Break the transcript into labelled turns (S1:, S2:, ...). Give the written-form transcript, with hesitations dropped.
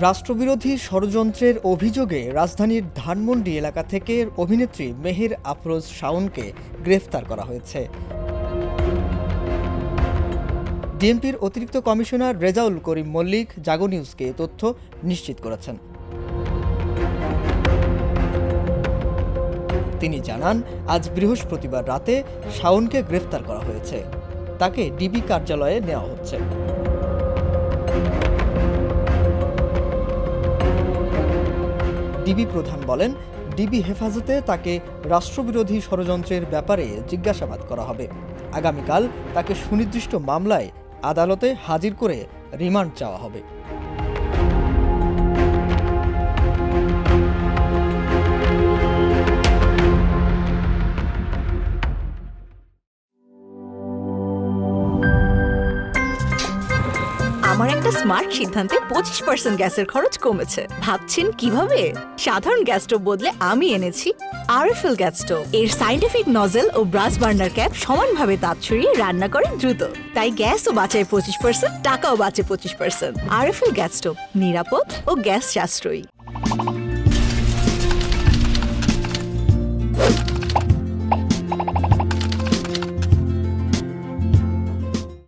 S1: রাষ্ট্রবিরোধী ষড়যন্ত্রের অভিযোগে রাজধানীর ধানমন্ডি এলাকা থেকে অভিনেত্রী মেহের আফরোজ শাওনকে গ্রেফতার করা হয়েছে। ডিএমপির অতিরিক্ত কমিশনার রেজাউল করিম মল্লিক জাগো নিউজকে এ তথ্য নিশ্চিত করেছেন। তিনি জানান, আজ বৃহস্পতিবার রাতে শাওনকে গ্রেফতার করা হয়েছে। তাকে ডিবি কার্যালয়ে নেওয়া হচ্ছে। ডিবি প্রধান বলেন, ডিবি হেফাজতে তাকে রাষ্ট্রবিরোধী ষড়যন্ত্রের ব্যাপারে জিজ্ঞাসাবাদ করা হবে। আগামীকাল তাকে সুনির্দিষ্ট মামলায় আদালতে হাজির করে রিমান্ড চাওয়া হবে।
S2: আমার একটা স্মার্ট সিদ্ধান্তে 25% গ্যাসের খরচ কমেছে। ভাবছেন কিভাবে? সাধারণ গ্যাস স্টোভ বদলে আমি এনেছি আরএফএল গ্যাস স্টোভ। এর সাইন্টিফিক নজেল ও ব্রাস বার্নার ক্যাপ সমানভাবে তাপ ছড়িয়ে রান্না করে দ্রুত। তাই গ্যাসও বাঁচায় 25%, টাকাও বাঁচে 25%। আরএফএল গ্যাস স্টোভ নিরাপদ ও গ্যাস সাশ্রয়ী।